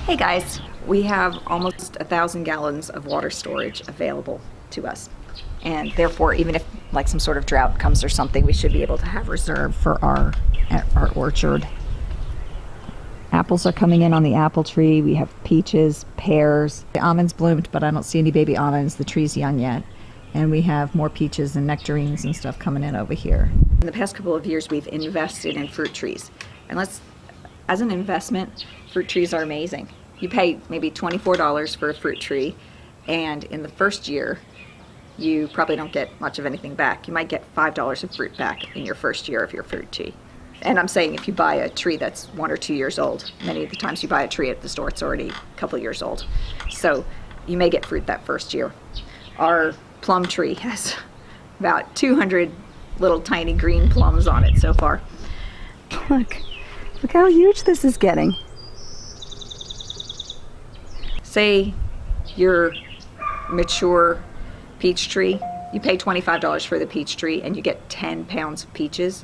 Hey guys, we have almost 1,000 gallons of water storage available to us. And therefore, even if like some sort of drought comes or something, we should be able to have reserve for our orchard. Apples are coming in on the apple tree. We have peaches, pears. The almonds bloomed, but I don't see any baby almonds. The tree's young yet. And we have more peaches and nectarines and stuff coming in over here. In the past couple of years, we've invested in fruit trees. And as an investment, fruit trees are amazing. You pay maybe $24 for a fruit tree, and in the first year, you probably don't get much of anything back. You might get $5 of fruit back in your first year of your fruit tree. And I'm saying if you buy a tree that's 1 or 2 years old, many of the times you buy a tree at the store, it's already a couple years old. So you may get fruit that first year. Our plum tree has about 200 little tiny green plums on it so far. Look how huge this is getting. Say your mature peach tree, you pay $25 for the peach tree and you get 10 pounds of peaches.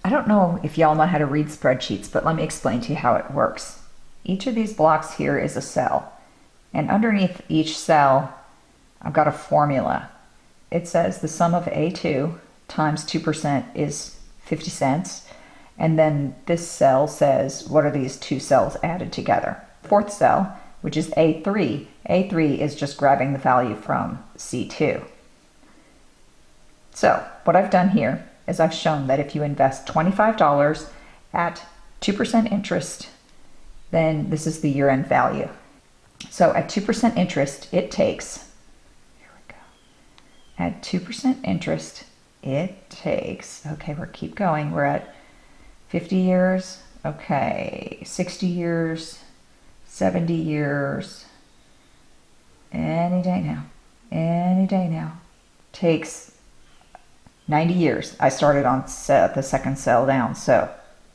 I don't know if y'all know how to read spreadsheets, but let me explain to you how it works. Each of these blocks here is a cell, and underneath each cell, I've got a formula. It says the sum of A2 times 2% is 50 cents. And then this cell says, what are these two cells added together? Fourth cell, which is A3. A3 is just grabbing the value from C2. So what I've done here is I've shown that if you invest $25 at 2% interest, then this is the year-end value. So at 2% interest, it takes, here we go, at 2% interest, it takes, okay, keep going, we're at 50 years, okay, 60 years, 70 years, any day now. Takes 90 years. I started on the second cell down, so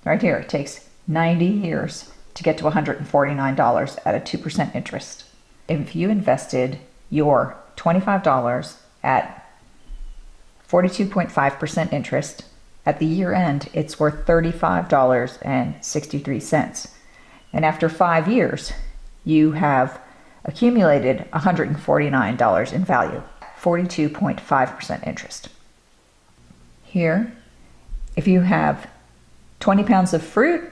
right here, it takes 90 years to get to $149 at a 2% interest. If you invested your $25 at 42.5% interest, at the year end, it's worth $35.63. And after 5 years, you have accumulated $149 in value, 42.5% interest. Here, if you have 20 pounds of fruit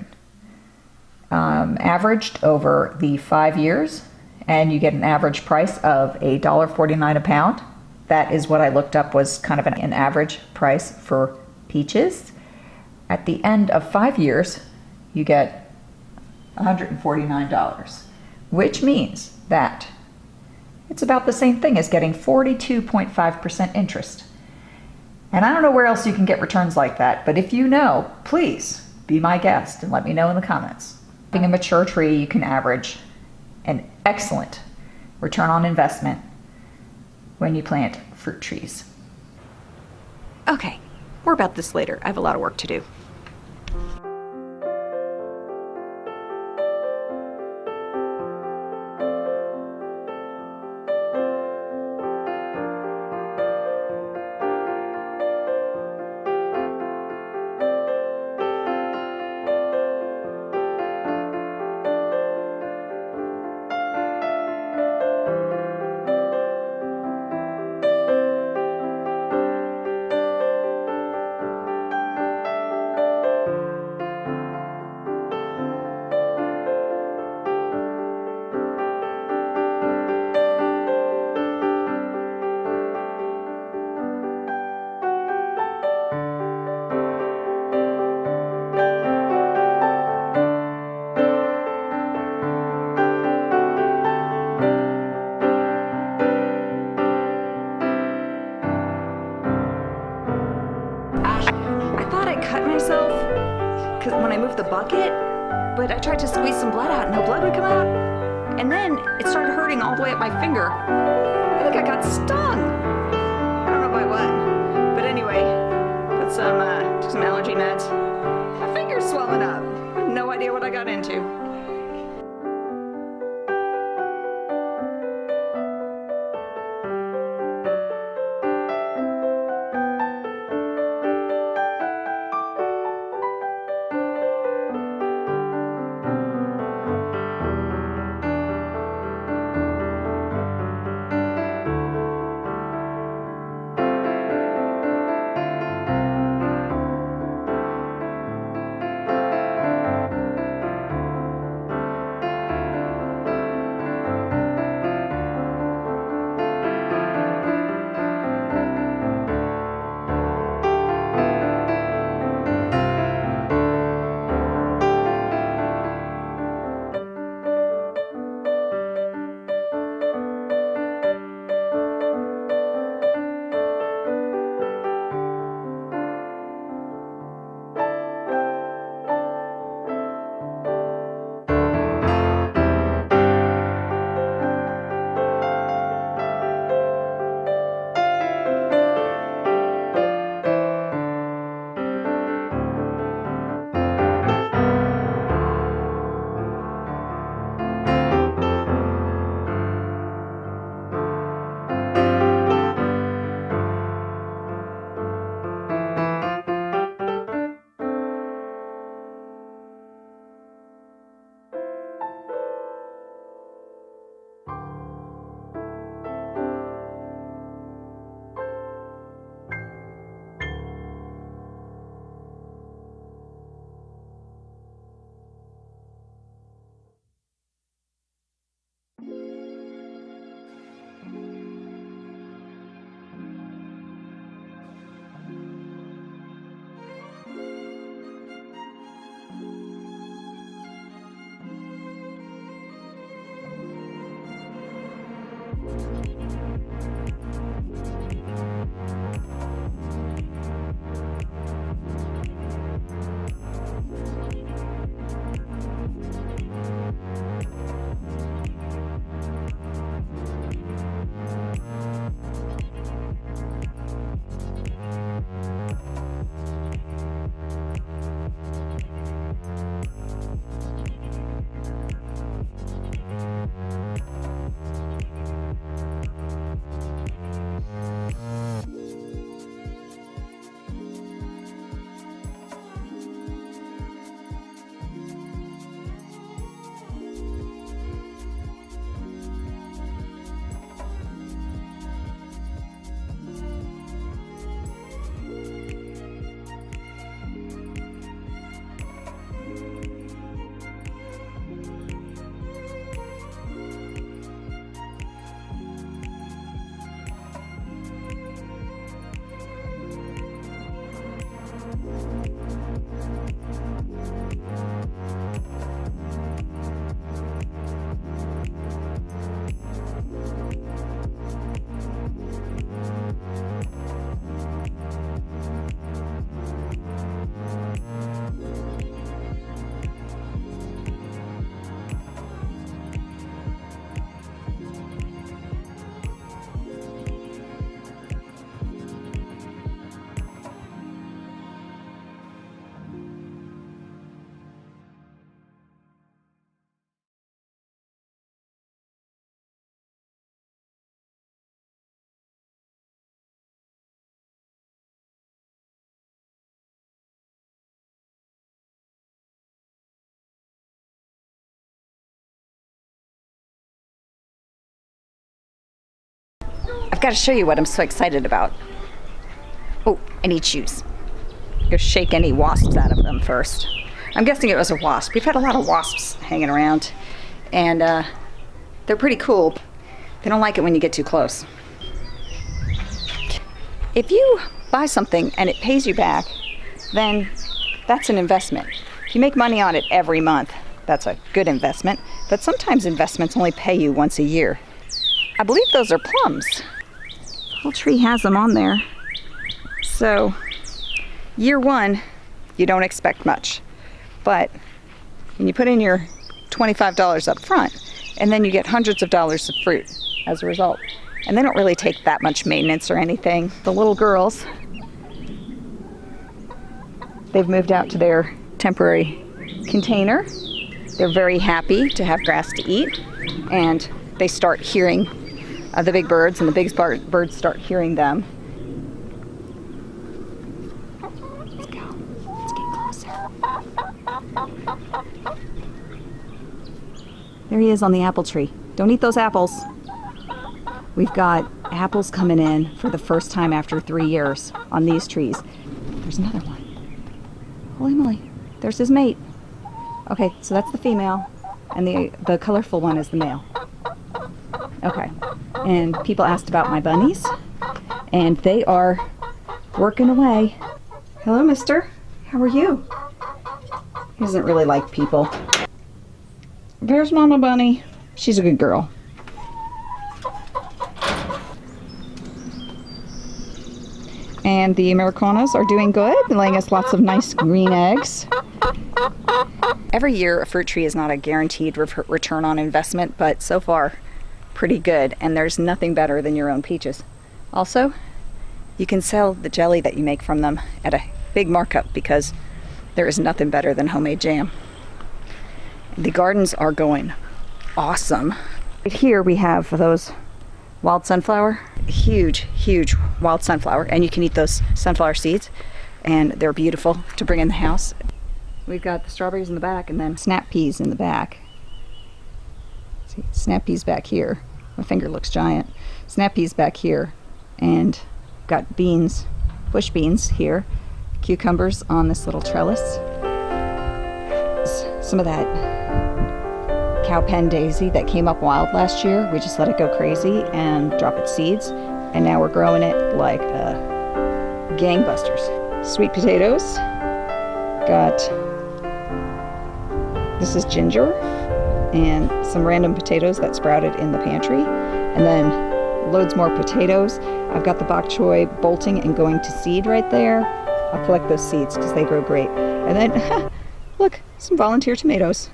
averaged over the 5 years, and you get an average price of $1.49 a pound, that is what I looked up was kind of an average price for peaches. At the end of 5 years, you get $149, which means that it's about the same thing as getting 42.5% interest. And I don't know where else you can get returns like that, but if you know, please be my guest and let me know in the comments. Being a mature tree, you can average an excellent return on investment when you plant fruit trees. Okay. More about this later. I have a lot of work to do. When I moved the bucket, but I tried to squeeze some blood out and no blood would come out. And then it started hurting all the way up my finger. I think I got stung. I don't know by what. But anyway, took some allergy meds. My finger's swelling up. I have no idea what I got into. got to show you what I'm so excited about. Oh, I need shoes. Go shake any wasps out of them first. I'm guessing it was a wasp. We've had a lot of wasps hanging around, and they're pretty cool. They don't like it when you get too close. If you buy something and it pays you back, then that's an investment. If you make money on it every month, that's a good investment. But sometimes investments only pay you once a year. I believe those are plums. The whole tree has them on there. So, year one, you don't expect much. But when you put in your $25 up front, and then you get hundreds of dollars of fruit as a result. And they don't really take that much maintenance or anything. The little girls, they've moved out to their temporary container. They're very happy to have grass to eat, and they start hearing the big birds, and the big birds start hearing them. Let's go. Let's get closer. There he is on the apple tree. Don't eat those apples. We've got apples coming in for the first time after 3 years on these trees. There's another one. Holy moly. There's his mate. Okay, so that's the female, and the colorful one is the male. Okay, and people asked about my bunnies, and they are working away. Hello, mister. How are you? He doesn't really like people. There's Mama Bunny. She's a good girl. And the Americanas are doing good, laying us lots of nice green eggs. Every year, a fruit tree is not a guaranteed return on investment, but so far, pretty good. And there's nothing better than your own peaches. Also, you can sell the jelly that you make from them at a big markup because there is nothing better than homemade jam. The gardens are going awesome. Right here we have those wild sunflower, huge wild sunflower, and you can eat those sunflower seeds, and they're beautiful to bring in the house. We've got the strawberries in the back, and then snap peas in the back. See, snap peas back here. My finger looks giant. Snap peas back here, and got beans, bush beans here, cucumbers on this little trellis. Some of that cowpen daisy that came up wild last year, we just let it go crazy and drop its seeds, and now we're growing it like gangbusters. Sweet potatoes, got, this is ginger and some random potatoes that sprouted in the pantry, and then loads more potatoes. I've got the bok choy bolting and going to seed right there. I'll collect those seeds because they grow great. And then look, some volunteer tomatoes.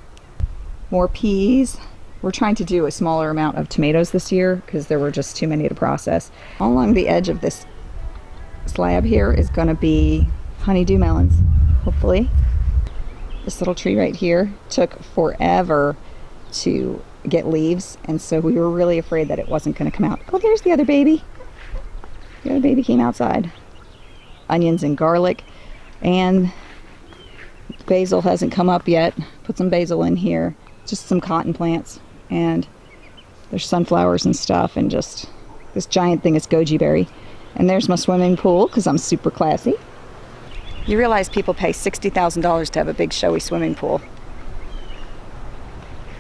More peas. We're trying to do a smaller amount of tomatoes this year because there were just too many to process. All along the edge of this slab here is going to be honeydew melons, hopefully. This little tree right here took forever to get leaves, and so we were really afraid that it wasn't going to come out. Oh, there's the other baby. The other baby came outside. Onions and garlic, and basil hasn't come up yet. Put some basil in here. Just some cotton plants, and there's sunflowers and stuff, and just this giant thing is goji berry. And there's my swimming pool because I'm super classy. You realize people pay $60,000 to have a big showy swimming pool.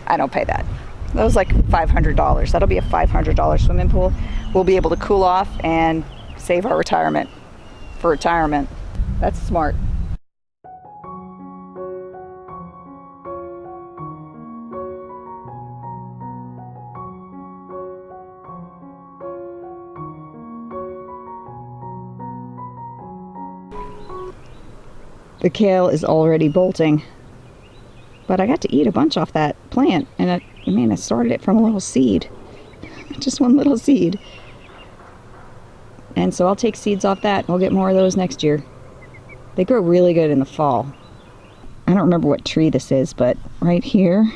I don't pay that. That was like $500. That'll be a $500 swimming pool. We'll be able to cool off and save our retirement for retirement. That's smart. The kale is already bolting, but I got to eat a bunch off that plant, and I started it from a little seed, just one little seed. And so I'll take seeds off that. We'll get more of those next year. They grow really good in the fall. I don't remember what tree this is, but right here,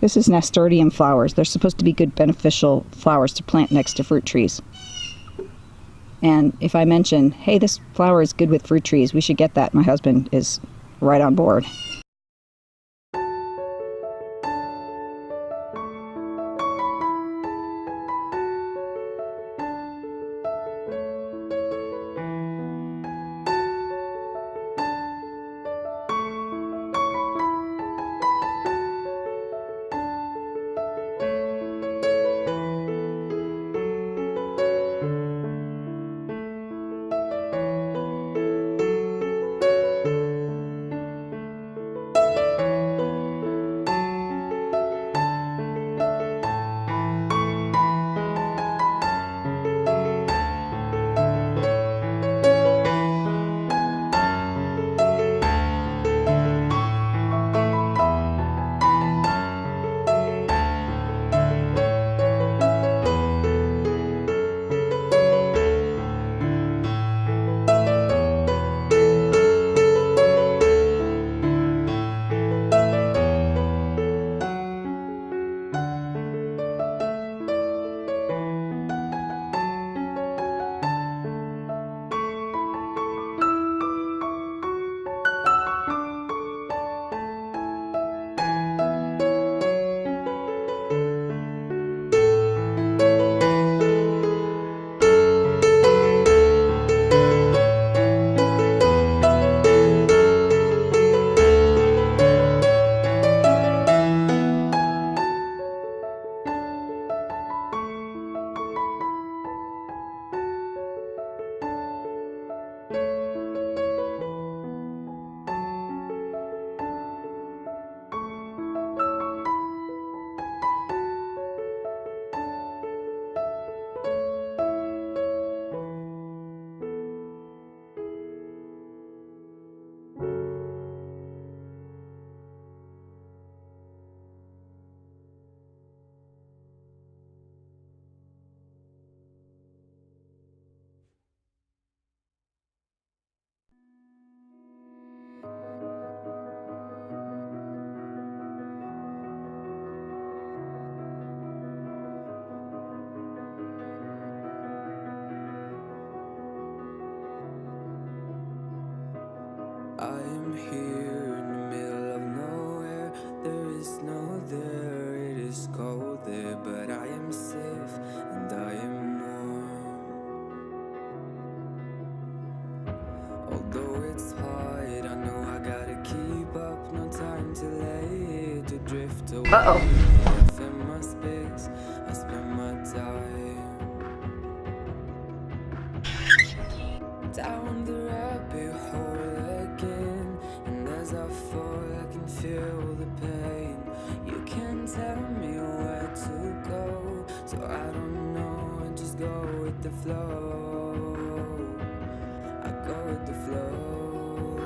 this is nasturtium flowers. They're supposed to be good beneficial flowers to plant next to fruit trees. And if I mention, hey, this flower is good with fruit trees, we should get that, my husband is right on board. I am here in the middle of nowhere. There is no there, it is cold there, but I am safe and I am warm. Although it's hard, I know I gotta keep up. No time to lay to drift away. I find my space, I spend my time down the rabbit hole again. And as I fall, I can feel the pain. You can't tell me where to go, so I don't know, I just go with the flow. I go with the flow.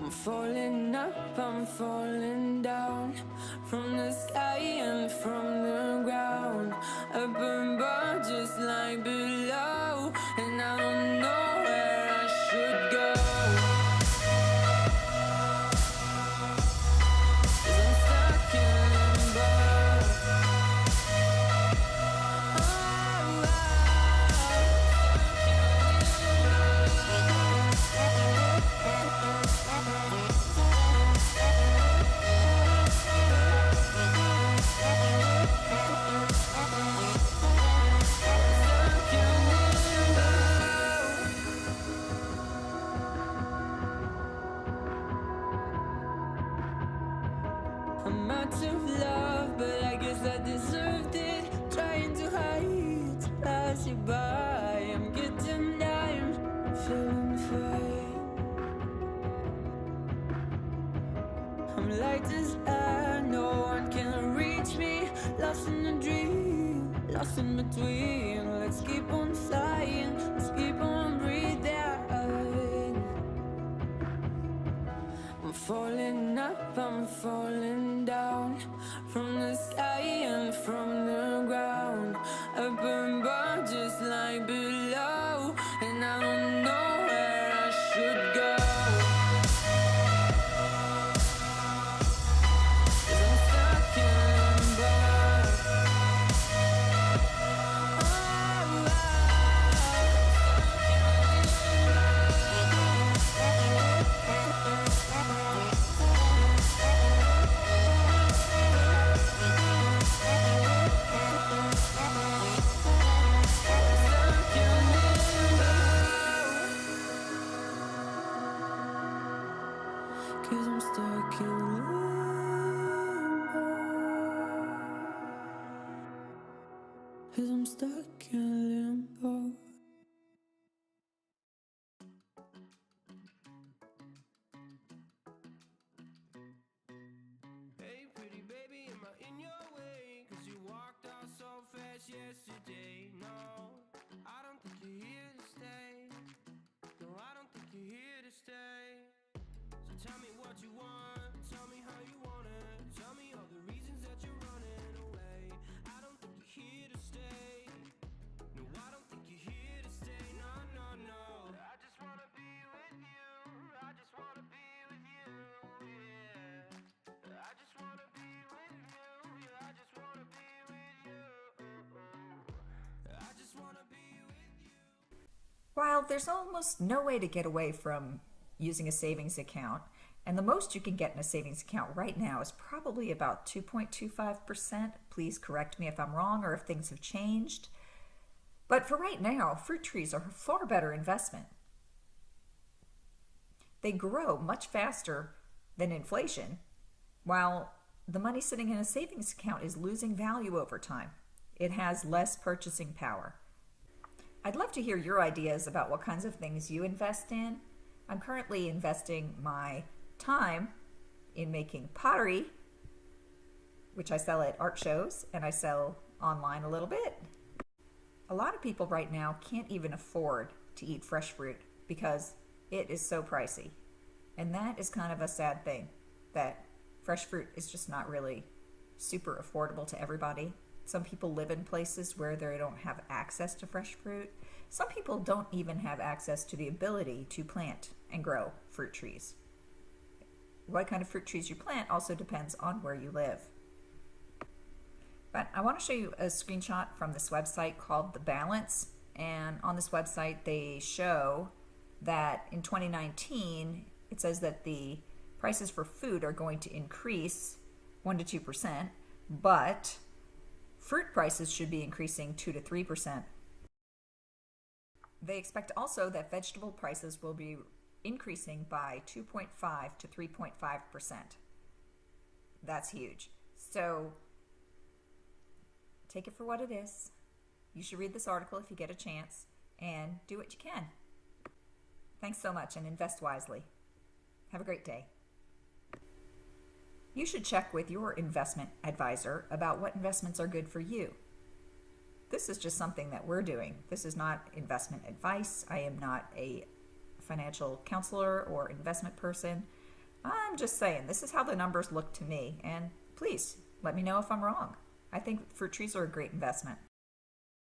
I'm falling up, I'm falling down, from the sky and from the ground. Up above just like below, and I don't know where I should go. 'Cause I'm stuck in limbo. I'm out of love, but I guess I deserved it. Trying to hide, to pass you by. I'm getting down, feeling fine. I'm light as air, no one can reach me. Lost in a dream, lost in between. Let's keep on flying, let's keep on breathing. I'm falling up, I'm falling down, from the sky and from the ground. Up above just like below, and I don't know where I should go. 'Cause I'm stuck in limbo. Cause I'm stuck in limbo. Cause I'm stuck in limbo. Hey pretty baby, am I in your way? Cause you walked out so fast yesterday. No, I don't think you're here to stay. No, I don't think you're here to stay. So tell me what you want, tell me how you want it. Tell me all the reasons that you're running away. I don't think you're here to stay. No, I don't think you're here to stay. No, no, no. I just wanna be with you. I just wanna be with you. Yeah. I just wanna be with you. Yeah, I just wanna be with you. I just wanna be with you. While there's almost no way to get away from using a savings account, and the most you can get in a savings account right now is probably about 2.25%. Please correct me if I'm wrong or if things have changed. But for right now, fruit trees are a far better investment. They grow much faster than inflation, while the money sitting in a savings account is losing value over time. It has less purchasing power. I'd love to hear your ideas about what kinds of things you invest in. I'm currently investing my time in making pottery, which I sell at art shows and I sell online a little bit. A lot of people right now can't even afford to eat fresh fruit because it is so pricey. And that is kind of a sad thing, that fresh fruit is just not really super affordable to everybody. Some people live in places where they don't have access to fresh fruit. Some people don't even have access to the ability to plant and grow fruit trees. What kind of fruit trees you plant also depends on where you live. But I want to show you a screenshot from this website called The Balance. And on this website, they show that in 2019, it says that the prices for food are going to increase 1 to 2%, but fruit prices should be increasing 2 to 3%. They expect also that vegetable prices will be increasing by 2.5 to 3.5%. That's huge. So take it for what it is. You should read this article if you get a chance and do what you can. Thanks so much and invest wisely. Have a great day. You should check with your investment advisor about what investments are good for you. This is just something that we're doing. This is not investment advice. I am not a financial counselor or investment person. I'm just saying, this is how the numbers look to me, and please let me know if I'm wrong. I think fruit trees are a great investment.